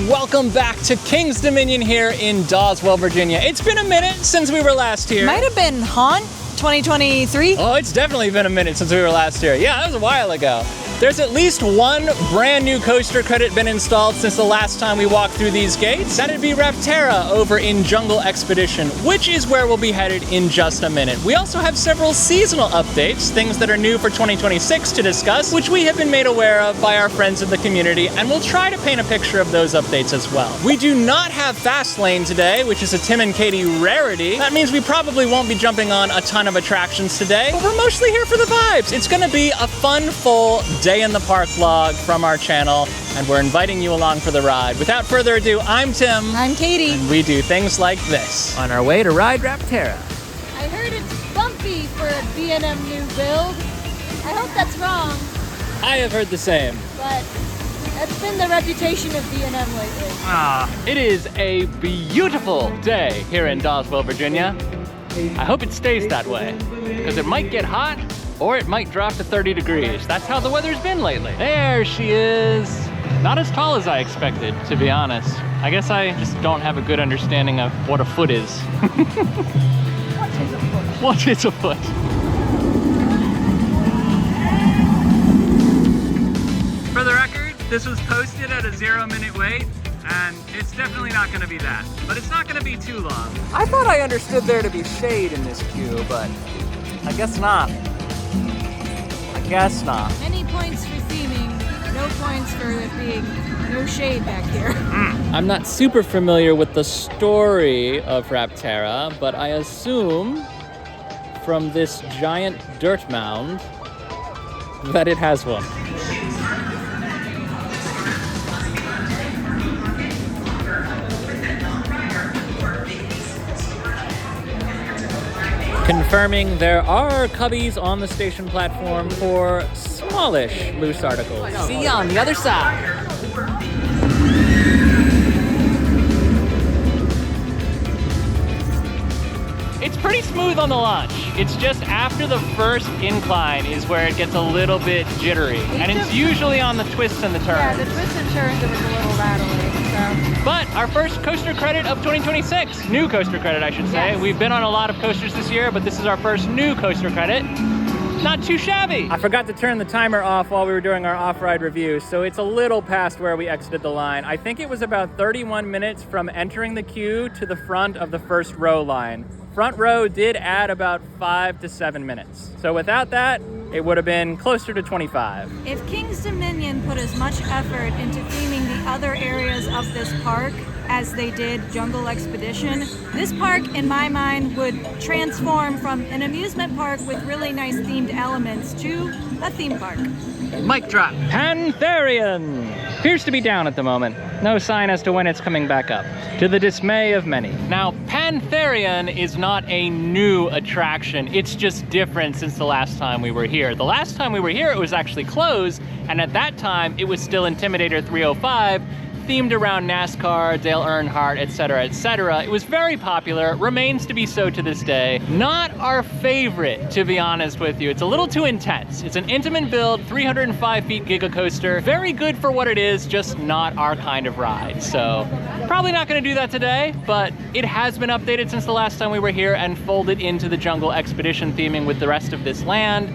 Welcome back to King's Dominion here in Doswell, Virginia. It's been a minute since we were last here. Might have been Haunt 2023. Oh, it's definitely been a minute since we were last here. Yeah, that was a while ago. There's at least one brand new coaster credit been installed since the last time we walked through these gates. That'd be Rapterra over in Jungle X-Pedition, which is where we'll be headed in just a minute. We also have several seasonal updates, things that are new for 2026 to discuss, which we have been made aware of by our friends in the community, and we'll try to paint a picture of those updates as well. We do not have Fast Lane today, which is a Tim and Katie rarity. That means we probably won't be jumping on a ton of attractions today, but we're mostly here for the vibes. It's gonna be a fun, full day in the park vlog from our channel, and we're inviting you along for the ride. Without further ado, I'm Tim. I'm Katie. And we do things like this on our way to ride Rapterra. I heard it's bumpy for a B&M new build. I hope that's wrong, I have heard the same. but that's been the reputation of B&M lately. It is a beautiful day here in Doswell, Virginia. I hope it stays that way, because it might get hot or it might drop to 30 degrees. That's how the weather's been lately. There she is. Not as tall as I expected, to be honest. I guess I just don't have a good understanding of what a foot is. What is a foot? What is a foot? For the record, this was posted at a 0-minute wait, and it's definitely not gonna be that. But it's not gonna be too long. I thought I understood there to be shade in this queue, but I guess not. Guess not. Many points for theming, no points for it being no shade back here. I'm not super familiar with the story of Rapterra, but I assume from this giant dirt mound that it has one. Confirming there are cubbies on the station platform for smallish loose articles. See you on the other side. It's pretty smooth on the launch. It's just after the first incline is where it gets a little bit jittery. And it's usually on the twists and the turns. Yeah, the twists and turns, it was a little rattly, so. But our first coaster credit of 2026. New coaster credit, I should say. Yes. We've been on a lot of coasters this year, but this is our first new coaster credit. Not too shabby. I forgot to turn the timer off while we were doing our off-ride review, so it's a little past where we exited the line. I think it was about 31 minutes from entering the queue to the front of the first row line. Front row did add about 5 to 7 minutes. So without that, it would have been closer to 25. If King's Dominion put as much effort into theming the other areas of this park as they did Jungle Expedition, this park, in my mind, would transform from an amusement park with really nice themed elements to a theme park. Mic drop. Pantherian appears to be down at the moment. No sign as to when it's coming back up, to the dismay of many. Now, Pantherian is not a new attraction. It's just different since the last time we were here. The last time we were here, it was actually closed, and at that time, it was still Intimidator 305, themed around NASCAR, Dale Earnhardt, etc., etc. It was very popular, remains to be so to this day. Not our favorite, to be honest with you. It's a little too intense. It's an intimate build, 305 feet Giga Coaster. Very good for what it is, just not our kind of ride. So probably not gonna do that today, but it has been updated since the last time we were here and folded into the Jungle Expedition theming with the rest of this land.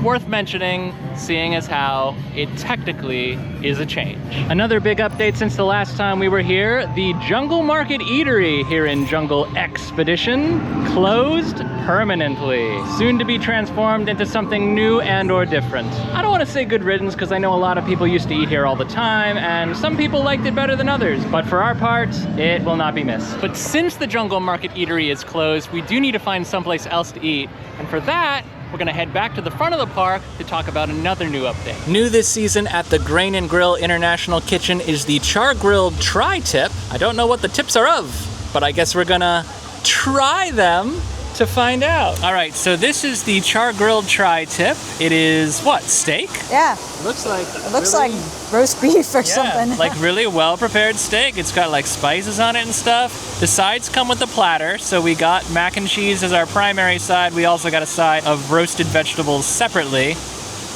Worth mentioning, seeing as how it technically is a change. Another big update since the last time we were here, the Jungle Market Eatery here in Jungle X-Pedition closed permanently. Soon to be transformed into something new and or different. I don't want to say good riddance because I know a lot of people used to eat here all the time and some people liked it better than others, but for our part, it will not be missed. But since the Jungle Market Eatery is closed, we do need to find someplace else to eat, and for that, we're gonna head back to the front of the park to talk about another new update. New this season at the Grain and Grill International Kitchen is the Char-Grilled Tri-Tip. I don't know what the tips are of, but I guess we're gonna try them to find out. All right, so this is the Char-Grilled Tri-Tip. It is what, steak? Yeah, It looks like like roast beef or something. like really well-prepared steak. It's got like spices on it and stuff. The sides come with a platter, so we got mac and cheese as our primary side. We also got a side of roasted vegetables separately,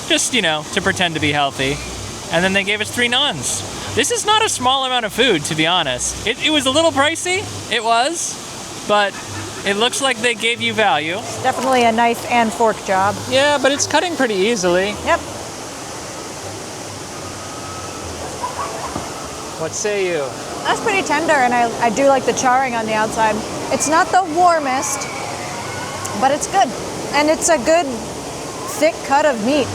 just, you know, to pretend to be healthy. And then they gave us 3 naans. This is not a small amount of food, to be honest. It was a little pricey, it was, but it looks like they gave you value. Definitely a knife and fork job. Yeah, but it's cutting pretty easily. Yep. What say you? That's pretty tender, and I do like the charring on the outside. It's not the warmest, but it's good. And it's a good thick cut of meat.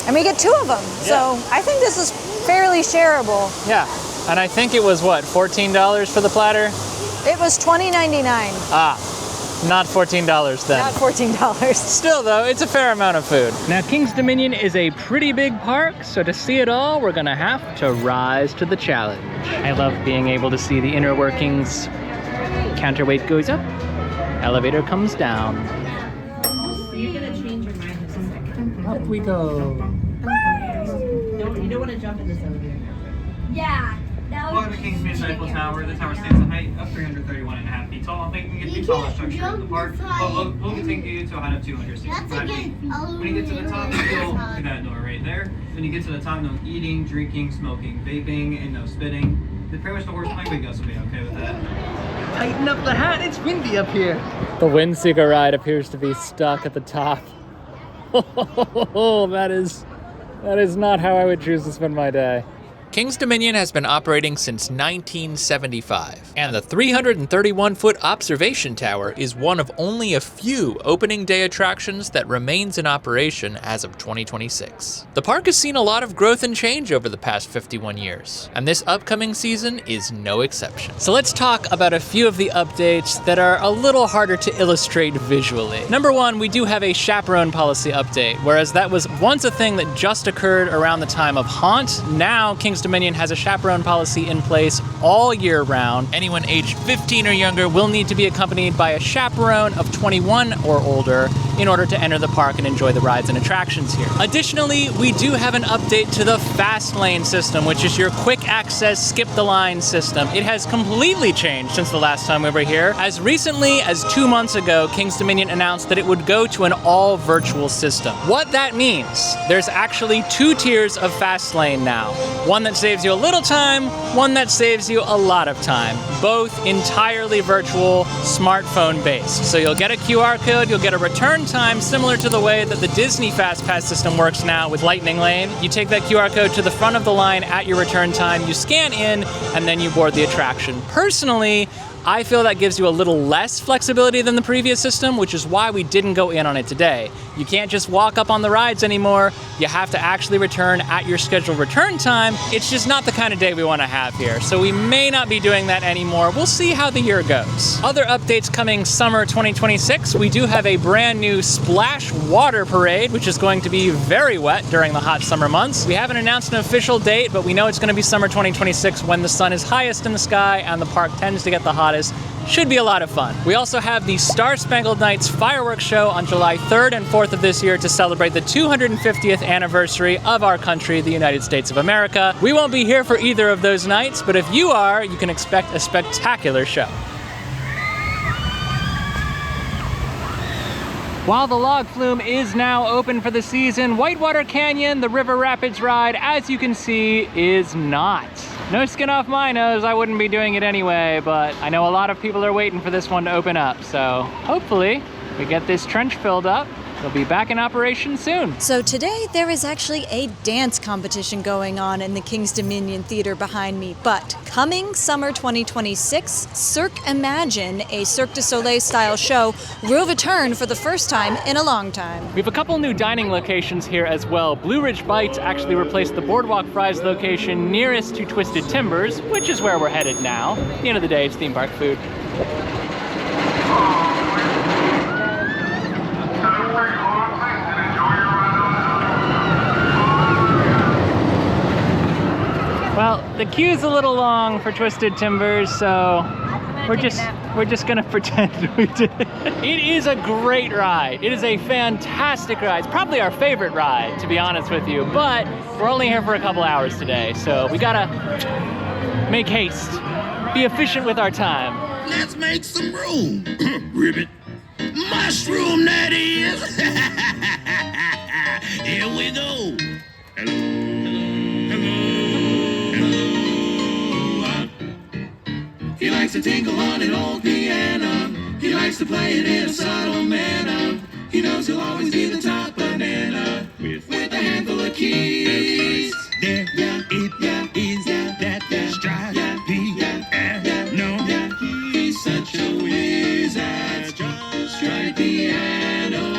And we get 2 of them, so I think this is fairly shareable. Yeah, and I think it was what, $14 for the platter? It was $20.99. Ah, not $14 then. Not $14. Still though, it's a fair amount of food. Now King's Dominion is a pretty big park, so to see it all, we're gonna have to rise to the challenge. I love being able to see the inner workings. Counterweight goes up, elevator comes down. You're gonna change your mind in a second. Up we go. You don't want to jump in this elevator. Yeah. Welcome to King's Dominion Eiffel Tower. The tower stands at a height of 331.5 feet tall. I think we can get the tallest structure in the park. We'll take you to a height of 265 feet. When you get to the top, you'll see that door right there. When you get to the top, no eating, drinking, smoking, vaping, and no spitting. Pretty much the horse playing guys will be okay with that. Tighten up the hat, it's windy up here. The Windseeker ride appears to be stuck at the top. That is not how I would choose to spend my day. King's Dominion has been operating since 1975, and the 331-foot observation tower is one of only a few opening day attractions that remains in operation as of 2026. The park has seen a lot of growth and change over the past 51 years, and this upcoming season is no exception. So let's talk about a few of the updates that are a little harder to illustrate visually. Number 1, we do have a Chaperone Policy update, whereas that was once a thing that just occurred around the time of Haunt. Now King's Dominion has a chaperone policy in place all year round. Anyone aged 15 or younger will need to be accompanied by a chaperone of 21 or older in order to enter the park and enjoy the rides and attractions here. Additionally, we do have an update to the fast lane system, which is your quick access, skip the line system. It has completely changed since the last time we were here. As recently as 2 months ago, King's Dominion announced that it would go to an all virtual system. What that means, there's actually 2 tiers of fast lane now. One that saves you a little time, one that saves you a lot of time. Both entirely virtual, smartphone based. So you'll get a QR code, you'll get a return time similar to the way that the Disney Fast Pass system works now with Lightning Lane. You take that QR code to the front of the line at your return time, you scan in, and then you board the attraction. Personally, I feel that gives you a little less flexibility than the previous system, which is why we didn't go in on it today. You can't just walk up on the rides anymore. You have to actually return at your scheduled return time. It's just not the kind of day we want to have here, so we may not be doing that anymore. We'll see how the year goes. Other updates coming summer 2026, we do have a brand new splash water parade, which is going to be very wet during the hot summer months. We haven't announced an official date, but we know it's going to be summer 2026 when the sun is highest in the sky and the park tends to get the hottest. Should be a lot of fun. We also have the Star-Spangled Nights fireworks show on July 3rd and 4th of this year to celebrate the 250th anniversary of our country, the United States of America. We won't be here for either of those nights, but if you are, you can expect a spectacular show. While the log flume is now open for the season, Whitewater Canyon, the River Rapids ride, as you can see, is not. No skin off my nose, I wouldn't be doing it anyway, but I know a lot of people are waiting for this one to open up, so hopefully we get this trench filled up. They'll be back in operation soon. So today there is actually a dance competition going on in the King's Dominion Theater behind me, but coming summer 2026, Cirque Imagine, a Cirque du Soleil style show, will return for the first time in a long time. We have a couple new dining locations here as well. Blue Ridge Bites actually replaced the Boardwalk Fries location nearest to Twisted Timbers, which is where we're headed now. At the end of the day, it's theme park food. Well, the queue's a little long for Twisted Timbers, so we're just gonna pretend we did. It is a great ride. It is a fantastic ride. It's probably our favorite ride, to be honest with you, but we're only here for a couple hours today, so we gotta make haste, be efficient with our time. Let's make some room. Ribbit. Mushroom, that is. Here we go. Hello. Hello. Hello. likes to tinkle on an old piano. He likes to play it in a subtle manner. He knows he'll always be the top banana with a handful of keys. There, yeah, it, yeah, is, yeah, that, yeah, strike, yeah, P, yeah, no, yeah. He's such a whiz at strike piano.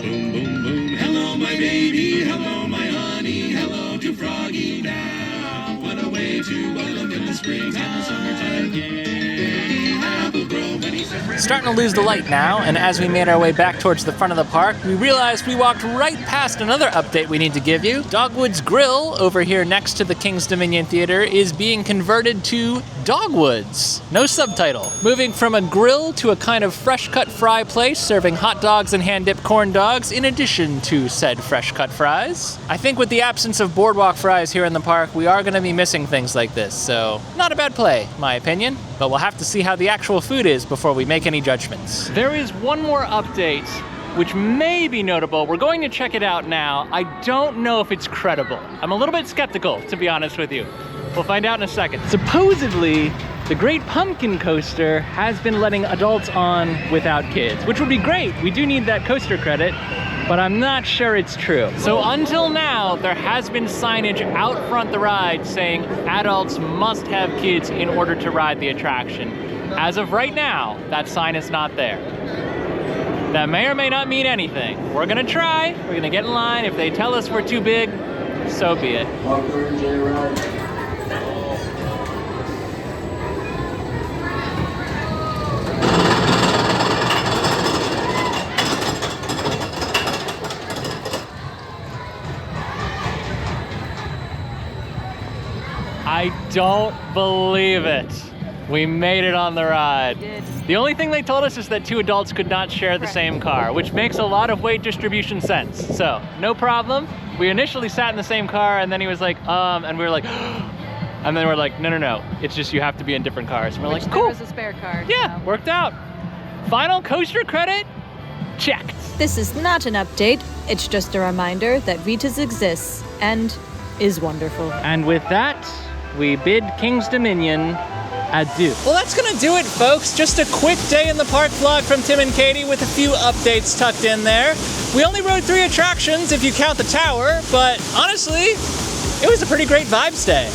Boom, boom, boom. Hello, my baby. Hello, my honey. Hello to Froggy now. What a way to welcome in the spring and the summertime again. Apple Grove, and he's Starting to lose the light now, and as we made our way back towards the front of the park, we realized we walked right past another update we need to give you. Dogwoods Grill, over here next to the King's Dominion Theater, is being converted to Dogwoods. No subtitle. Moving from a grill to a kind of fresh-cut fry place, serving hot dogs and hand-dipped corn dogs, in addition to said fresh-cut fries. I think with the absence of boardwalk fries here in the park, we are going to be missing things like this, so not a bad play, my opinion. But we'll have to see how the actual food is before we make any judgments. There is one more update, which may be notable. We're going to check it out now. I don't know if it's credible. I'm a little bit skeptical, to be honest with you. We'll find out in a second. Supposedly, the Great Pumpkin Coaster has been letting adults on without kids, which would be great. We do need that coaster credit, but I'm not sure it's true. So until now, there has been signage out front the ride saying adults must have kids in order to ride the attraction. As of right now, that sign is not there. That may or may not mean anything. We're gonna try, we're gonna get in line. If they tell us we're too big, so be it. I don't believe it. We made it on the ride. We did. The only thing they told us is that two adults could not share the same car, which makes a lot of weight distribution sense. So, no problem. We initially sat in the same car, and then he was like, and we were like, and then we're like, no, it's just you have to be in different cars. And we're like, cool. There was a spare car. Yeah, worked out. Final coaster credit, checked. This is not an update. It's just a reminder that Rita's exists and is wonderful. And with that, we bid King's Dominion adieu. Well, that's gonna do it, folks. Just a quick day in the park vlog from Tim and Katie with a few updates tucked in there. We only rode 3 attractions if you count the tower, but honestly, it was a pretty great vibes day.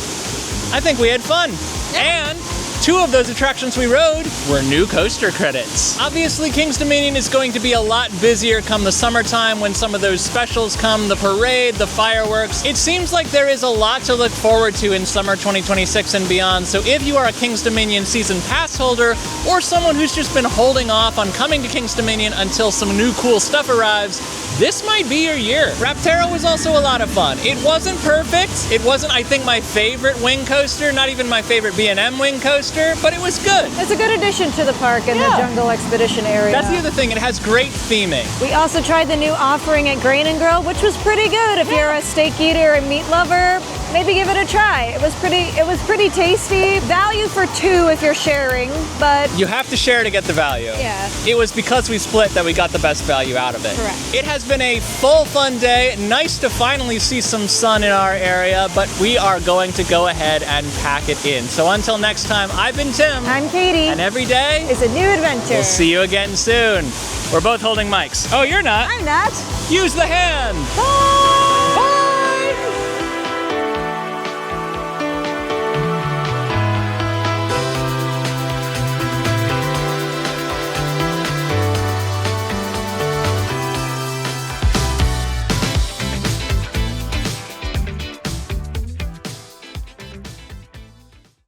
I think we had fun. And 2 of those attractions we rode were new coaster credits. Obviously, King's Dominion is going to be a lot busier come the summertime when some of those specials come, the parade, the fireworks. It seems like there is a lot to look forward to in summer 2026 and beyond, so if you are a King's Dominion season pass holder or someone who's just been holding off on coming to King's Dominion until some new cool stuff arrives, this might be your year. Rapterra was also a lot of fun. It wasn't perfect. It wasn't, I think, my favorite wing coaster, not even my favorite B&M wing coaster, but it was good. It's a good addition to the park and the Jungle Expedition area. That's the other thing, it has great theming. We also tried the new offering at Grain and Grill, which was pretty good. If you're a steak eater and meat lover, maybe give it a try. It was pretty tasty. Value for 2 if you're sharing, but you have to share to get the value. Yeah. It was because we split that we got the best value out of it. Correct. It has been a full fun day. Nice to finally see some sun in our area, but we are going to go ahead and pack it in. So until next time, I've been Tim. I'm Katie. And every day It's a new adventure. we'll see you again soon. We're both holding mics. Oh, you're not. I'm not. Use the hand. Bye.